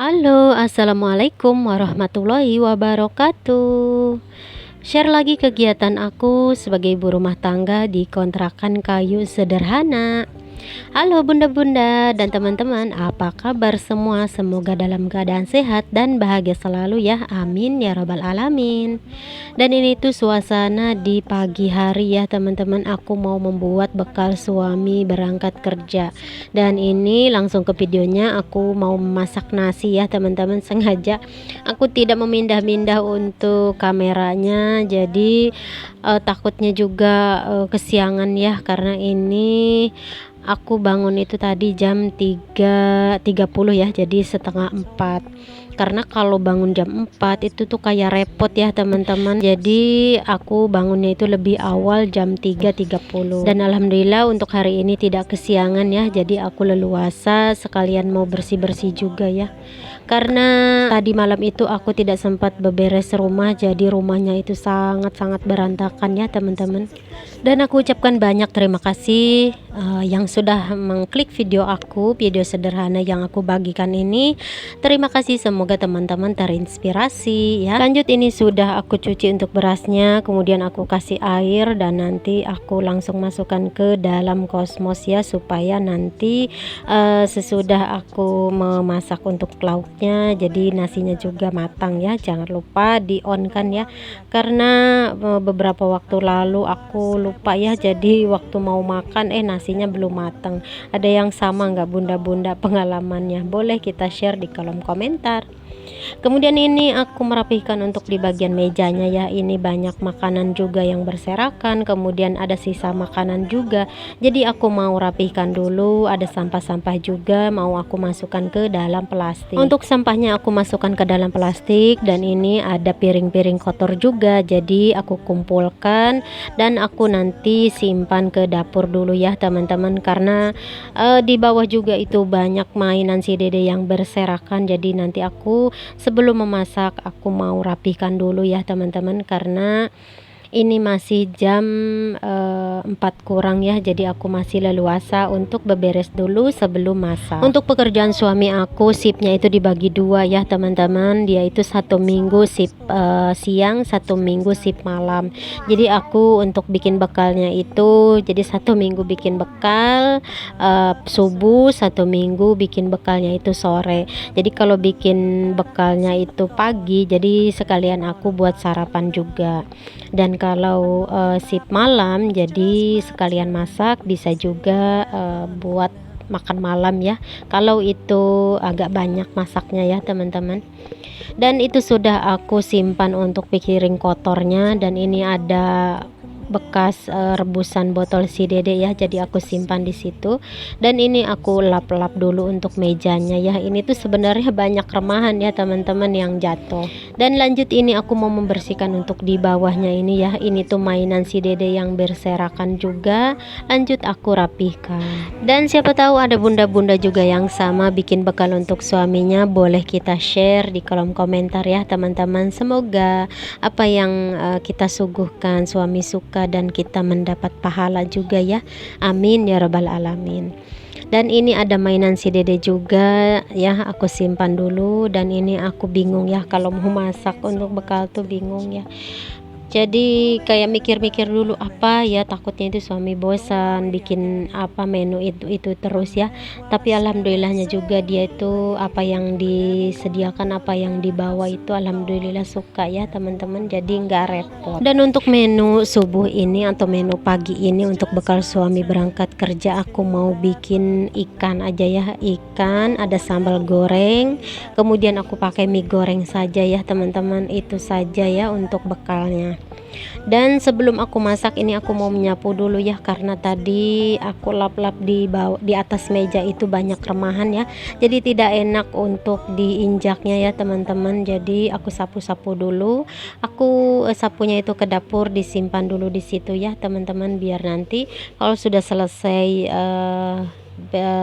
Halo, assalamualaikum warahmatullahi wabarakatuh. Share lagi kegiatan aku sebagai ibu rumah tangga di kontrakan kayu sederhana. Halo bunda-bunda dan teman-teman, apa kabar semua? Semoga dalam keadaan sehat dan bahagia selalu ya. Amin ya robbal alamin. Dan ini tuh suasana di pagi hari ya teman-teman. Aku mau membuat bekal suami berangkat kerja. Dan ini langsung ke videonya, aku mau memasak nasi ya teman-teman. Sengaja aku tidak memindah-mindah untuk kameranya. Jadi takutnya juga kesiangan ya, karena ini aku bangun itu tadi jam 3.30 ya, jadi setengah 4. Karena kalau bangun jam 4 itu tuh kayak repot ya teman-teman. Jadi aku bangunnya itu lebih awal jam 3.30. Dan alhamdulillah untuk hari ini tidak kesiangan ya. Jadi aku leluasa sekalian mau bersih-bersih juga ya. Karena tadi malam itu aku tidak sempat beberes rumah, jadi rumahnya itu sangat-sangat berantakan ya teman-teman. Dan aku ucapkan banyak terima kasih yang sudah mengklik video aku, video sederhana yang aku bagikan ini. Terima kasih, semoga teman-teman terinspirasi ya. Lanjut, ini sudah aku cuci untuk berasnya, kemudian aku kasih air dan nanti aku langsung masukkan ke dalam kosmos ya, supaya nanti sesudah aku memasak untuk lauknya, jadi nasinya juga matang ya. Jangan lupa di on kan ya, karena beberapa waktu lalu aku lupa ya, jadi waktu mau makan nasinya belum matang. Ada yang sama nggak bunda-bunda pengalamannya? Boleh kita share di kolom komentar. Kemudian ini aku merapihkan untuk di bagian mejanya ya. Ini banyak makanan juga yang berserakan, kemudian ada sisa makanan juga. Jadi aku mau rapihkan dulu. Ada sampah-sampah juga mau aku masukkan ke dalam plastik. Untuk sampahnya aku masukkan ke dalam plastik, dan ini ada piring-piring kotor juga. Jadi aku kumpulkan dan aku nanti simpan ke dapur dulu ya teman-teman, karena di bawah juga itu banyak mainan si dede yang berserakan. Jadi nanti aku sebelum memasak aku mau rapihkan dulu ya teman-teman, karena ini masih jam 4 kurang ya, jadi aku masih leluasa untuk beberes dulu sebelum masak. Untuk pekerjaan suami aku, shiftnya itu dibagi dua ya teman-teman. Dia itu satu minggu shift siang, satu minggu shift malam. Jadi aku untuk bikin bekalnya itu, jadi satu minggu bikin bekal subuh, satu minggu bikin bekalnya itu sore. Jadi kalau bikin bekalnya itu pagi, jadi sekalian aku buat sarapan juga. Dan kalau shift malam, jadi sekalian masak, bisa juga buat makan malam ya, kalau itu agak banyak masaknya ya teman-teman. Dan itu sudah aku simpan untuk piring kotornya, dan ini ada bekas rebusan botol si dede ya, jadi aku simpan di situ. Dan ini aku lap-lap dulu untuk mejanya ya. Ini tuh sebenarnya banyak remahan ya teman-teman yang jatuh. Dan lanjut, ini aku mau membersihkan untuk di bawahnya ini ya. Ini tuh mainan si dede yang berserakan juga. Lanjut aku rapihkan. Dan siapa tahu ada bunda-bunda juga yang sama bikin bekal untuk suaminya, boleh kita share di kolom komentar ya teman-teman. Semoga apa yang kita suguhkan suami suka dan kita mendapat pahala juga ya. Amin ya robbal alamin. Dan ini ada mainan si dede juga ya, aku simpan dulu. Dan ini aku bingung ya, kalau mau masak untuk bekal tuh bingung ya. Jadi kayak mikir-mikir dulu apa ya, takutnya itu suami bosan bikin apa menu itu terus ya. Tapi alhamdulillahnya juga dia itu apa yang disediakan, apa yang dibawa itu alhamdulillah suka ya teman-teman, jadi nggak repot. Dan untuk menu subuh ini atau menu pagi ini untuk bekal suami berangkat kerja, aku mau bikin ikan aja ya. Ikan, ada sambal goreng, kemudian aku pakai mie goreng saja ya teman-teman. Itu saja ya untuk bekalnya. Dan sebelum aku masak ini aku mau menyapu dulu ya, karena tadi aku lap-lap di bawah, di atas meja itu banyak remahan ya, jadi tidak enak untuk diinjaknya ya teman-teman. Jadi aku sapu-sapu dulu. Aku sapunya itu ke dapur, disimpan dulu di situ ya teman-teman, biar nanti kalau sudah selesai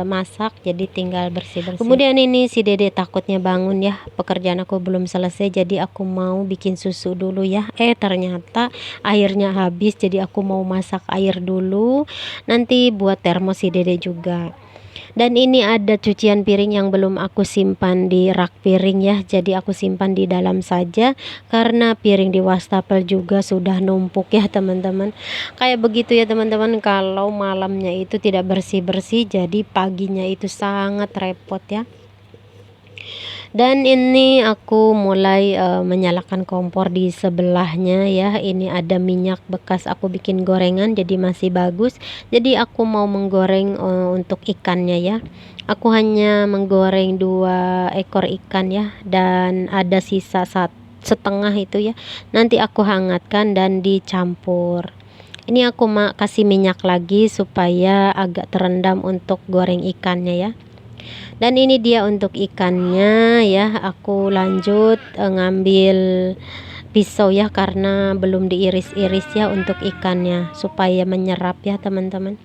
masak jadi tinggal bersih-bersih. Kemudian ini si dede takutnya bangun ya, pekerjaan aku belum selesai, jadi aku mau bikin susu dulu ya. Ternyata airnya habis, jadi aku mau masak air dulu nanti buat termos si dede juga. Dan ini ada cucian piring yang belum aku simpan di rak piring ya, jadi aku simpan di dalam saja karena piring di wastafel juga sudah numpuk ya teman-teman. Kayak begitu ya teman-teman, kalau malamnya itu tidak bersih-bersih jadi paginya itu sangat repot ya. Dan ini aku mulai menyalakan kompor di sebelahnya ya. Ini ada minyak bekas aku bikin gorengan jadi masih bagus. Jadi aku mau menggoreng untuk ikannya ya. Aku hanya menggoreng 2 ekor ikan ya, dan ada sisa setengah itu ya. Nanti aku hangatkan dan dicampur. Ini aku kasih minyak lagi supaya agak terendam untuk goreng ikannya ya. Dan ini dia untuk ikannya ya. Aku lanjut ngambil pisau ya, karena belum diiris-iris ya untuk ikannya supaya menyerap ya teman-teman.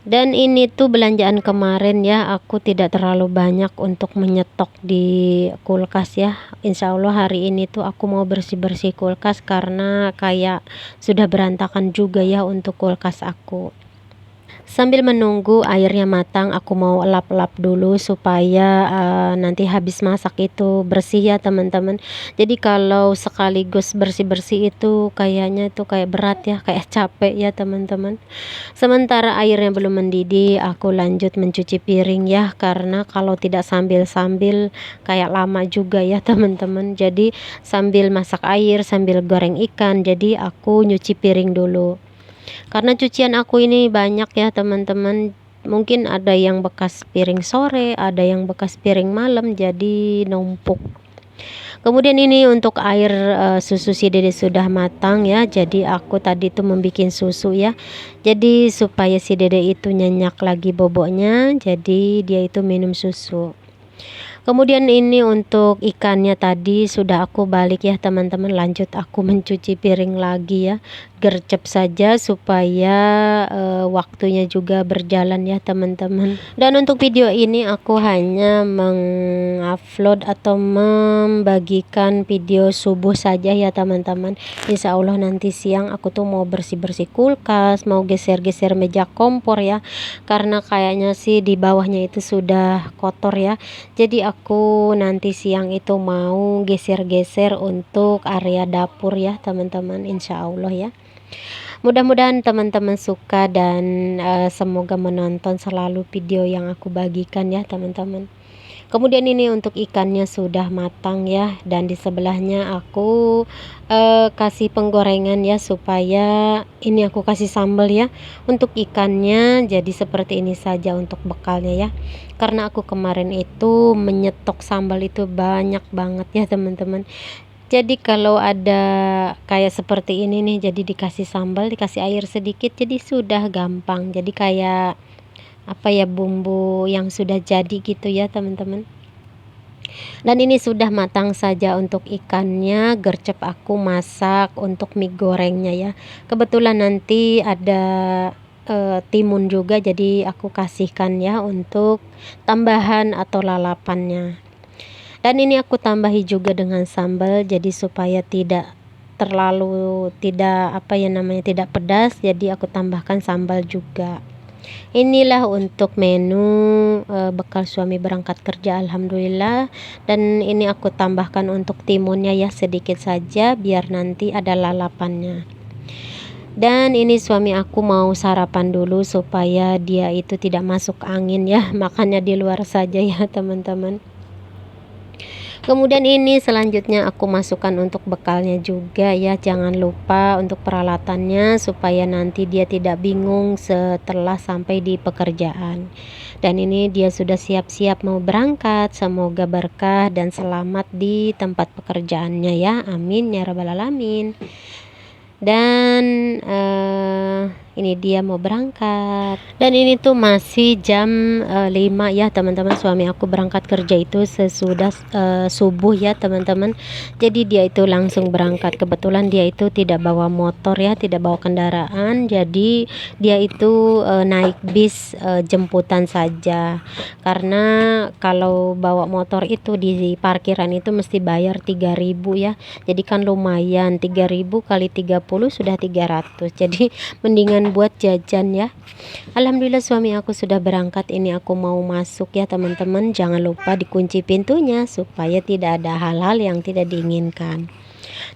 Dan ini tuh belanjaan kemarin ya, aku tidak terlalu banyak untuk menyetok di kulkas ya. Insya Allah hari ini tuh aku mau bersih-bersih kulkas karena kayak sudah berantakan juga ya untuk kulkas aku. Sambil menunggu airnya matang, aku mau elap-elap dulu supaya nanti habis masak itu bersih ya teman-teman. Jadi kalau sekaligus bersih-bersih itu kayaknya itu kayak berat ya, kayak capek ya teman-teman. Sementara airnya belum mendidih, aku lanjut mencuci piring ya, karena kalau tidak sambil-sambil kayak lama juga ya teman-teman. Jadi sambil masak air, sambil goreng ikan, jadi aku nyuci piring dulu. Karena cucian aku ini banyak ya teman-teman. Mungkin ada yang bekas piring sore, ada yang bekas piring malam, jadi numpuk. Kemudian ini untuk air susu si dede sudah matang ya. Jadi aku tadi tuh membuat susu ya. Jadi supaya si dede itu nyenyak lagi boboknya, jadi dia itu minum susu. Kemudian ini untuk ikannya tadi sudah aku balik ya teman-teman. Lanjut aku mencuci piring lagi ya, gercep saja supaya waktunya juga berjalan ya teman-teman. Dan untuk video ini aku hanya mengupload atau membagikan video subuh saja ya teman-teman. Insya Allah nanti siang aku tuh mau bersih-bersih kulkas, mau geser-geser meja kompor ya, karena kayaknya sih di bawahnya itu sudah kotor ya. Jadi aku nanti siang itu mau geser-geser untuk area dapur ya teman-teman, insya Allah ya. Mudah-mudahan teman-teman suka dan semoga menonton selalu video yang aku bagikan ya teman-teman. Kemudian ini untuk ikannya sudah matang ya, dan di sebelahnya aku kasih penggorengan ya, supaya ini aku kasih sambal ya untuk ikannya. Jadi seperti ini saja untuk bekalnya ya, karena aku kemarin itu menyetok sambal itu banyak banget ya teman-teman. Jadi kalau ada kayak seperti ini nih, jadi dikasih sambal, dikasih air sedikit, jadi sudah gampang. Jadi kayak apa ya, bumbu yang sudah jadi gitu ya teman-teman. Dan ini sudah matang saja untuk ikannya, gercep aku masak untuk mie gorengnya ya. Kebetulan nanti ada timun juga, jadi aku kasihkan ya untuk tambahan atau lalapannya. Dan ini aku tambahi juga dengan sambal, jadi supaya tidak terlalu tidak apa ya namanya, tidak pedas, jadi aku tambahkan sambal juga. Inilah untuk menu bekal suami berangkat kerja, alhamdulillah. Dan ini aku tambahkan untuk timunnya ya, sedikit saja biar nanti ada lalapannya. Dan ini suami aku mau sarapan dulu supaya dia itu tidak masuk angin ya, makannya di luar saja ya teman-teman. Kemudian ini selanjutnya aku masukkan untuk bekalnya juga ya. Jangan lupa untuk peralatannya supaya nanti dia tidak bingung setelah sampai di pekerjaan. Dan ini dia sudah siap-siap mau berangkat. Semoga berkah dan selamat di tempat pekerjaannya ya. Amin ya rabbal alamin. Dan ini dia mau berangkat. Dan ini tuh masih jam 5 ya teman-teman. Suami aku berangkat kerja itu sesudah subuh ya teman-teman. Jadi dia itu langsung berangkat. Kebetulan dia itu tidak bawa motor ya, tidak bawa kendaraan. Jadi dia itu naik bis jemputan saja. Karena kalau bawa motor itu di parkiran itu mesti bayar 3.000 ya. Jadi kan lumayan, 3.000 kali 30 sudah 300. Jadi mendingan dengan buat jajan ya. Alhamdulillah suami aku sudah berangkat, ini aku mau masuk ya teman-teman. Jangan lupa dikunci pintunya supaya tidak ada hal-hal yang tidak diinginkan.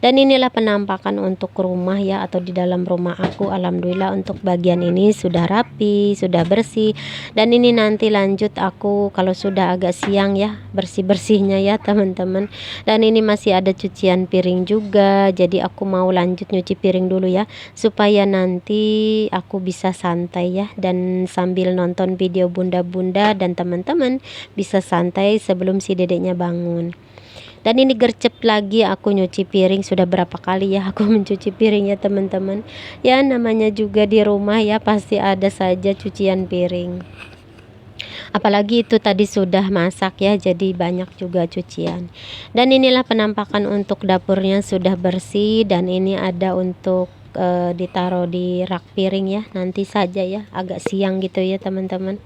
Dan inilah penampakan untuk rumah ya, atau di dalam rumah aku. Alhamdulillah untuk bagian ini sudah rapi, sudah bersih. Dan ini nanti lanjut aku kalau sudah agak siang ya, bersih-bersihnya ya teman-teman. Dan ini masih ada cucian piring juga, jadi aku mau lanjut nyuci piring dulu ya, supaya nanti aku bisa santai ya, dan sambil nonton video bunda-bunda dan teman-teman bisa santai sebelum si dedeknya bangun. Dan ini gercep lagi aku nyuci piring. Sudah berapa kali ya aku mencuci piring ya teman-teman. Ya namanya juga di rumah ya, pasti ada saja cucian piring. Apalagi itu tadi sudah masak ya, jadi banyak juga cucian. Dan inilah penampakan untuk dapurnya sudah bersih. Dan ini ada untuk ditaruh di rak piring ya, nanti saja ya, agak siang gitu ya teman-teman.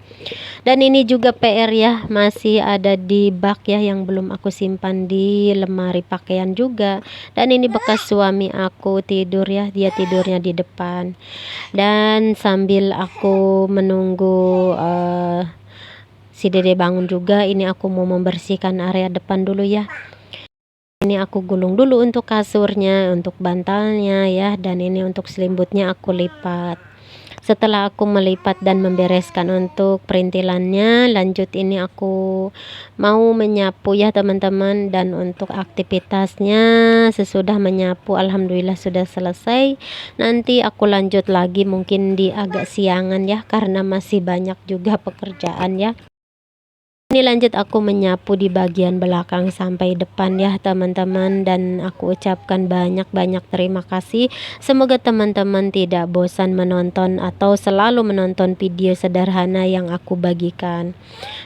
Dan ini juga PR ya, masih ada di bak ya yang belum aku simpan di lemari pakaian juga. Dan ini bekas suami aku tidur ya, dia tidurnya di depan. Dan sambil aku menunggu si dede bangun juga, ini aku mau membersihkan area depan dulu ya. Ini aku gulung dulu untuk kasurnya, untuk bantalnya ya, dan ini untuk selimutnya aku lipat. Setelah aku melipat dan membereskan untuk perintilannya, lanjut ini aku mau menyapu ya teman-teman. Dan untuk aktivitasnya sesudah menyapu alhamdulillah sudah selesai. Nanti aku lanjut lagi mungkin di agak siangan ya, karena masih banyak juga pekerjaan ya. Ini lanjut aku menyapu di bagian belakang sampai depan ya teman-teman. Dan aku ucapkan banyak-banyak terima kasih. Semoga teman-teman tidak bosan menonton atau selalu menonton video sederhana yang aku bagikan.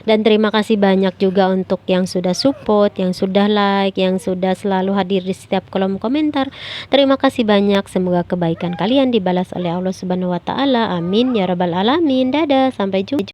Dan terima kasih banyak juga untuk yang sudah support, yang sudah like, yang sudah selalu hadir di setiap kolom komentar. Terima kasih banyak. Semoga kebaikan kalian dibalas oleh Allah Subhanahu wa taala. Amin ya rabbal alamin. Dadah, sampai jumpa.